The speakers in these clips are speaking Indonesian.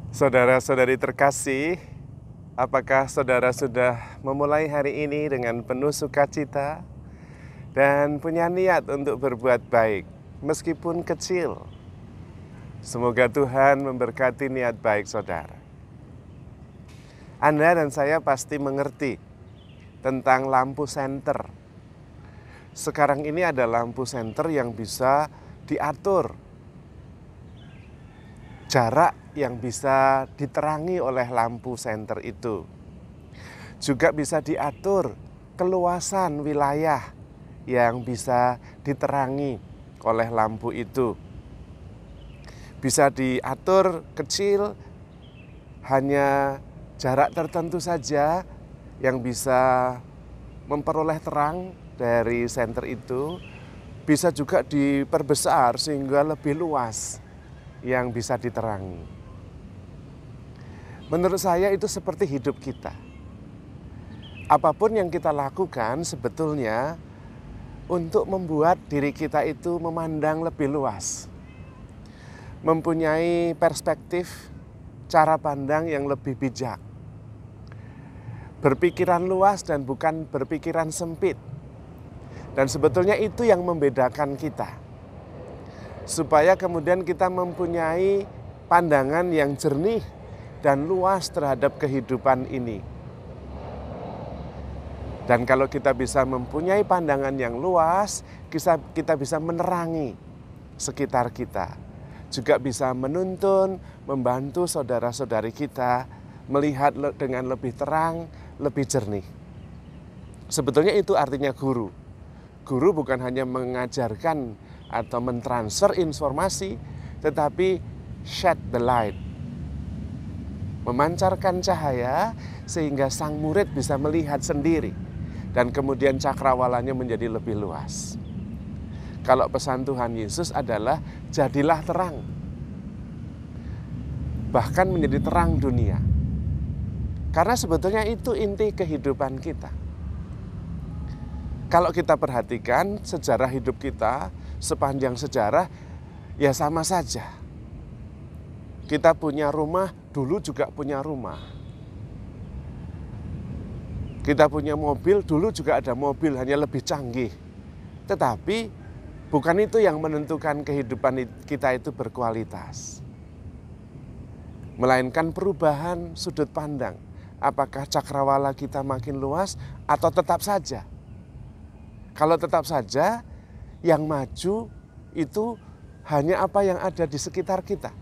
Saudara-saudari terkasih, apakah saudara sudah memulai hari ini dengan penuh sukacita dan punya niat untuk berbuat baik, meskipun kecil? Semoga Tuhan memberkati niat baik saudara. Anda dan saya pasti mengerti tentang lampu senter. Sekarang ini ada lampu senter yang bisa diatur jarak yang bisa diterangi oleh lampu senter itu. Juga bisa diatur keluasan wilayah yang bisa diterangi oleh lampu itu. Bisa diatur kecil, hanya jarak tertentu saja yang bisa memperoleh terang dari senter itu. Bisa juga diperbesar sehingga lebih luas yang bisa diterangi. Menurut saya itu seperti hidup kita. Apapun yang kita lakukan sebetulnya untuk membuat diri kita itu memandang lebih luas. Mempunyai perspektif, cara pandang yang lebih bijak. Berpikiran luas dan bukan berpikiran sempit. Dan sebetulnya itu yang membedakan kita. Supaya kemudian kita mempunyai pandangan yang jernih dan luas terhadap kehidupan ini. Dan kalau kita bisa mempunyai pandangan yang luas, kita bisa menerangi sekitar kita. Juga bisa menuntun, membantu saudara-saudari kita melihat dengan lebih terang, lebih jernih. Sebetulnya itu artinya guru. Guru bukan hanya mengajarkan atau mentransfer informasi, tetapi shed the light. Memancarkan cahaya sehingga sang murid bisa melihat sendiri. Dan kemudian cakrawalanya menjadi lebih luas. Kalau pesan Tuhan Yesus adalah jadilah terang. Bahkan menjadi terang dunia. Karena sebetulnya itu inti kehidupan kita. Kalau kita perhatikan sejarah hidup kita, sepanjang sejarah, ya sama saja. Kita punya rumah, dulu juga punya rumah. Kita punya mobil, dulu juga ada mobil, hanya lebih canggih. Tetapi bukan itu yang menentukan kehidupan kita itu berkualitas. Melainkan perubahan sudut pandang. Apakah cakrawala kita makin luas atau tetap saja? Kalau tetap saja, yang maju itu hanya apa yang ada di sekitar kita.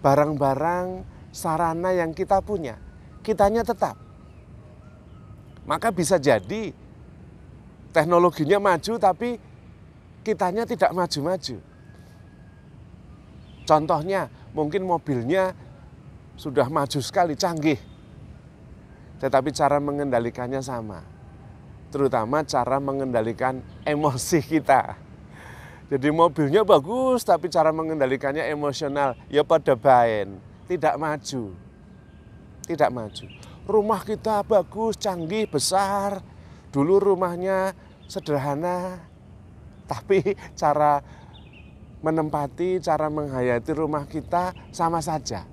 Barang-barang, sarana yang kita punya, kitanya tetap. Maka bisa jadi teknologinya maju tapi kitanya tidak maju-maju. Contohnya, mungkin mobilnya sudah maju sekali, canggih. Tetapi cara mengendalikannya sama. Terutama cara mengendalikan emosi kita. Jadi mobilnya bagus tapi cara mengendalikannya emosional. Ya pada baen, tidak maju. Tidak maju. Rumah kita bagus, canggih, besar. Dulu rumahnya sederhana. Tapi cara menempati, cara menghayati rumah kita sama saja.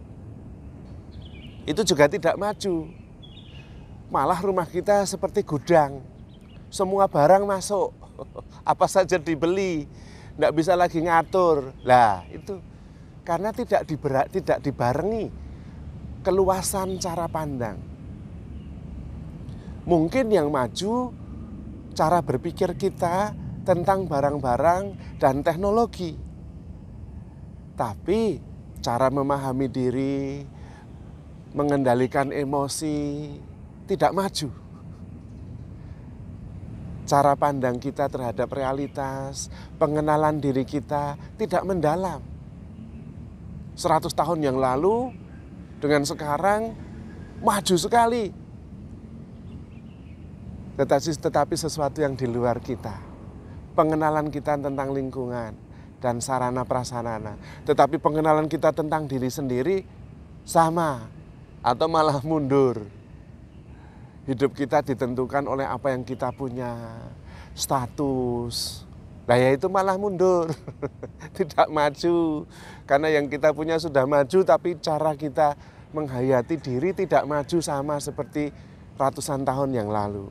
Itu juga tidak maju. Malah rumah kita seperti gudang. Semua barang masuk, apa saja dibeli, tidak bisa lagi ngatur. Lah itu karena tidak dibarengi keluasan cara pandang. Mungkin yang maju cara berpikir kita tentang barang-barang dan teknologi. Tapi cara memahami diri, mengendalikan emosi tidak maju. Cara pandang kita terhadap realitas, pengenalan diri kita tidak mendalam. 100 tahun yang lalu dengan sekarang maju sekali. Tetapi sesuatu yang di luar kita. Pengenalan kita tentang lingkungan dan sarana prasarana. Tetapi pengenalan kita tentang diri sendiri sama atau malah mundur. Hidup kita ditentukan oleh apa yang kita punya, status, Nah ya itu malah mundur, tidak maju. Karena yang kita punya sudah maju, tapi cara kita menghayati diri tidak maju sama seperti ratusan tahun yang lalu.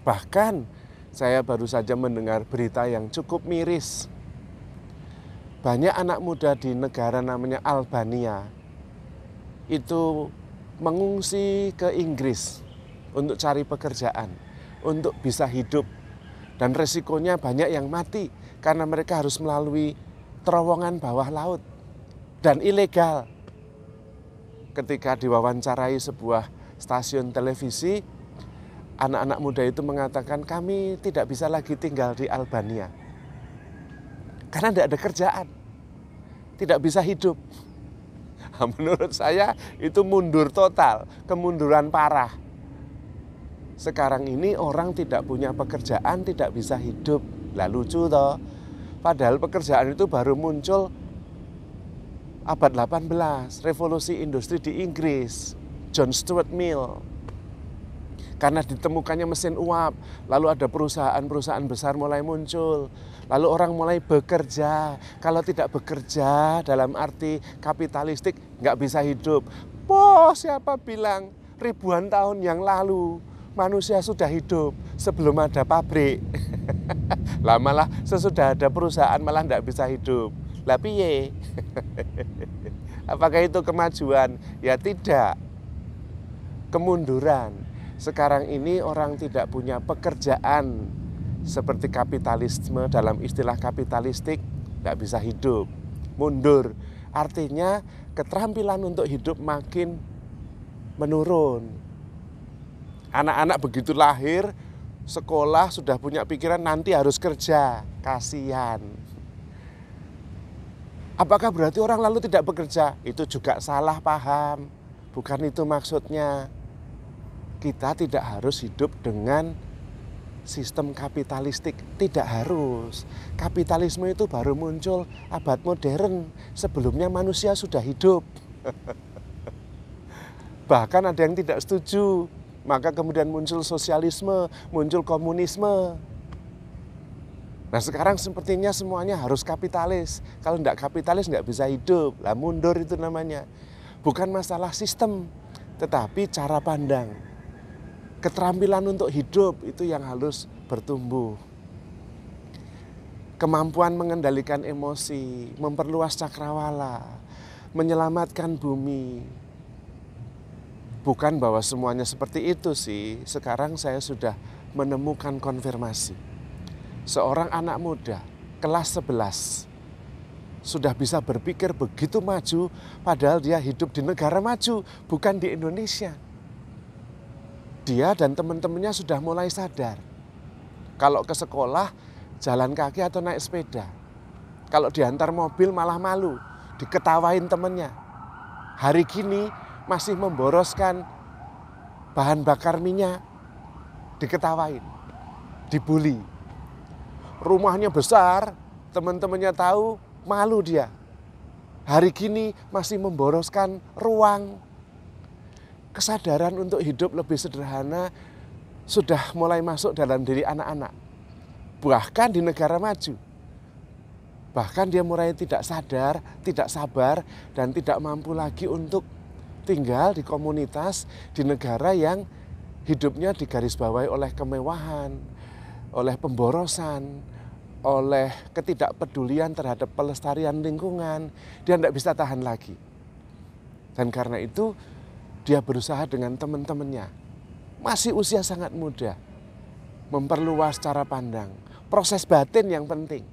Bahkan saya baru saja mendengar berita yang cukup miris. Banyak anak muda di negara namanya Albania itu mengungsi ke Inggris untuk cari pekerjaan, untuk bisa hidup. Dan resikonya banyak yang mati karena mereka harus melalui terowongan bawah laut dan ilegal. Ketika diwawancarai sebuah stasiun televisi, anak-anak muda itu mengatakan kami tidak bisa lagi tinggal di Albania. Karena tidak ada kerjaan, tidak bisa hidup. Menurut saya itu mundur total, kemunduran parah. Sekarang ini orang tidak punya pekerjaan, tidak bisa hidup. Lah lucu toh. Padahal pekerjaan itu baru muncul abad 18, revolusi industri di Inggris, John Stuart Mill. Karena ditemukannya mesin uap, lalu ada perusahaan-perusahaan besar mulai muncul. Lalu orang mulai bekerja. Kalau tidak bekerja dalam arti kapitalistik nggak bisa hidup. Siapa bilang ribuan tahun yang lalu manusia sudah hidup sebelum ada pabrik. Lah malah sesudah ada perusahaan malah nggak bisa hidup. Lah piye? Apakah itu kemajuan? Ya tidak. Kemunduran. Sekarang ini orang tidak punya pekerjaan seperti kapitalisme, dalam istilah kapitalistik nggak bisa hidup, mundur. Artinya keterampilan untuk hidup makin menurun. Anak-anak begitu lahir, sekolah sudah punya pikiran nanti harus kerja, kasihan. Apakah berarti orang lalu tidak bekerja? Itu juga salah paham, bukan itu maksudnya. Kita tidak harus hidup dengan sistem kapitalistik, tidak harus. Kapitalisme itu baru muncul abad modern, sebelumnya manusia sudah hidup. Bahkan ada yang tidak setuju, maka kemudian muncul sosialisme, muncul komunisme. Nah sekarang sepertinya semuanya harus kapitalis. Kalau tidak kapitalis nggak bisa hidup, lah mundur itu namanya. Bukan masalah sistem, tetapi cara pandang. Keterampilan untuk hidup itu yang harus bertumbuh. Kemampuan mengendalikan emosi, memperluas cakrawala, menyelamatkan bumi. Bukan bahwa semuanya seperti itu sih. Sekarang saya sudah menemukan konfirmasi. Seorang anak muda kelas 11 sudah bisa berpikir begitu maju, padahal dia hidup di negara maju, bukan di Indonesia. Dia dan teman-temannya sudah mulai sadar. Kalau ke sekolah, jalan kaki atau naik sepeda. Kalau diantar mobil malah malu, diketawain temannya. Hari gini masih memboroskan bahan bakar minyak, diketawain, dibully. Rumahnya besar, teman-temannya tahu, malu dia. Hari gini masih memboroskan ruang. Kesadaran untuk hidup lebih sederhana sudah mulai masuk dalam diri anak-anak. Bahkan di negara maju. Bahkan dia mulai tidak sadar, tidak sabar, dan tidak mampu lagi untuk tinggal di komunitas, di negara yang hidupnya digarisbawahi oleh kemewahan, oleh pemborosan, oleh ketidakpedulian terhadap pelestarian lingkungan. Dia tidak bisa tahan lagi. Dan karena itu dia berusaha dengan teman-temannya, masih usia sangat muda, memperluas cara pandang, proses batin yang penting.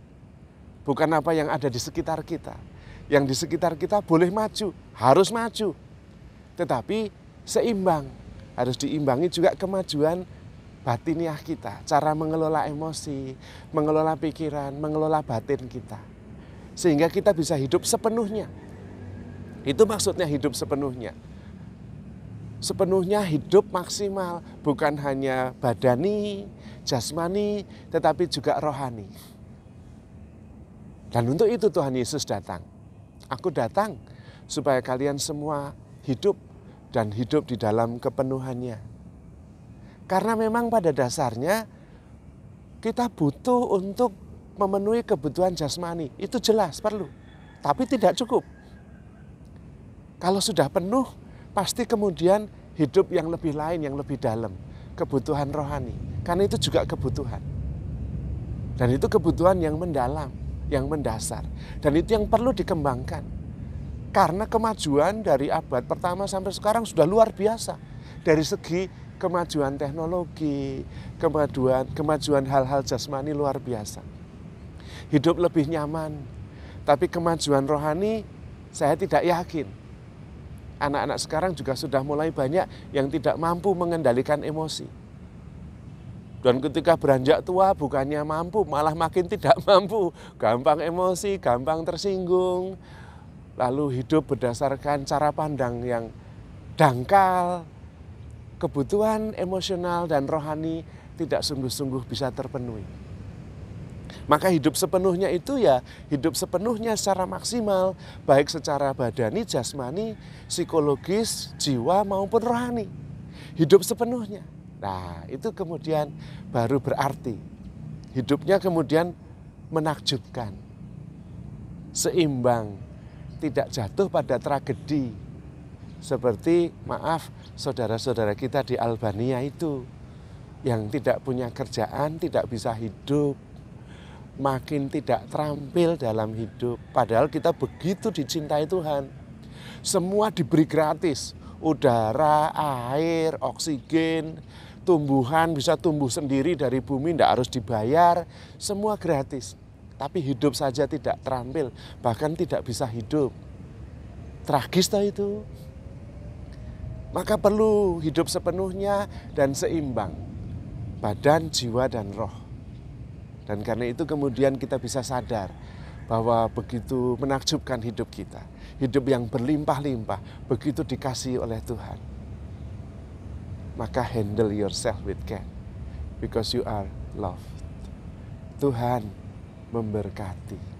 Bukan apa yang ada di sekitar kita. Yang di sekitar kita boleh maju, harus maju. Tetapi seimbang, harus diimbangi juga kemajuan batiniah kita. Cara mengelola emosi, mengelola pikiran, mengelola batin kita. Sehingga kita bisa hidup sepenuhnya. Itu maksudnya hidup sepenuhnya. Sepenuhnya hidup maksimal, bukan hanya badani, jasmani, tetapi juga rohani. Dan untuk itu Tuhan Yesus datang. Aku datang supaya kalian semua hidup dan hidup di dalam kepenuhannya. Karena memang pada dasarnya kita butuh untuk memenuhi kebutuhan jasmani. Itu jelas perlu, tapi tidak cukup. Kalau sudah penuh, pasti kemudian hidup yang lebih lain, yang lebih dalam. Kebutuhan rohani, karena itu juga kebutuhan. Dan itu kebutuhan yang mendalam, yang mendasar. Dan itu yang perlu dikembangkan. Karena kemajuan dari abad pertama sampai sekarang sudah luar biasa. Dari segi kemajuan teknologi, kemajuan hal-hal jasmani luar biasa. Hidup lebih nyaman. Tapi kemajuan rohani saya tidak yakin. Anak-anak sekarang juga sudah mulai banyak yang tidak mampu mengendalikan emosi. Dan ketika beranjak tua bukannya mampu, malah makin tidak mampu. Gampang emosi, gampang tersinggung. Lalu hidup berdasarkan cara pandang yang dangkal. Kebutuhan emosional dan rohani tidak sungguh-sungguh bisa terpenuhi. Maka hidup sepenuhnya itu ya hidup sepenuhnya secara maksimal. Baik secara badani, jasmani, psikologis, jiwa maupun rohani. Hidup sepenuhnya. Nah, itu kemudian baru berarti. Hidupnya kemudian menakjubkan. Seimbang, tidak jatuh pada tragedi. Seperti, maaf, saudara-saudara kita di Albania itu. Yang tidak punya kerjaan, tidak bisa hidup. Makin tidak terampil dalam hidup. Padahal kita begitu dicintai Tuhan. Semua diberi gratis. Udara, air, oksigen, tumbuhan bisa tumbuh sendiri dari bumi, tidak harus dibayar, semua gratis. Tapi hidup saja tidak terampil, bahkan tidak bisa hidup. Tragis toh itu. Maka perlu hidup sepenuhnya dan seimbang, badan, jiwa, dan roh. Dan karena itu kemudian kita bisa sadar bahwa begitu menakjubkan hidup kita. Hidup yang berlimpah-limpah, begitu dikasihi oleh Tuhan. Maka handle yourself with care, because you are loved. Tuhan memberkati.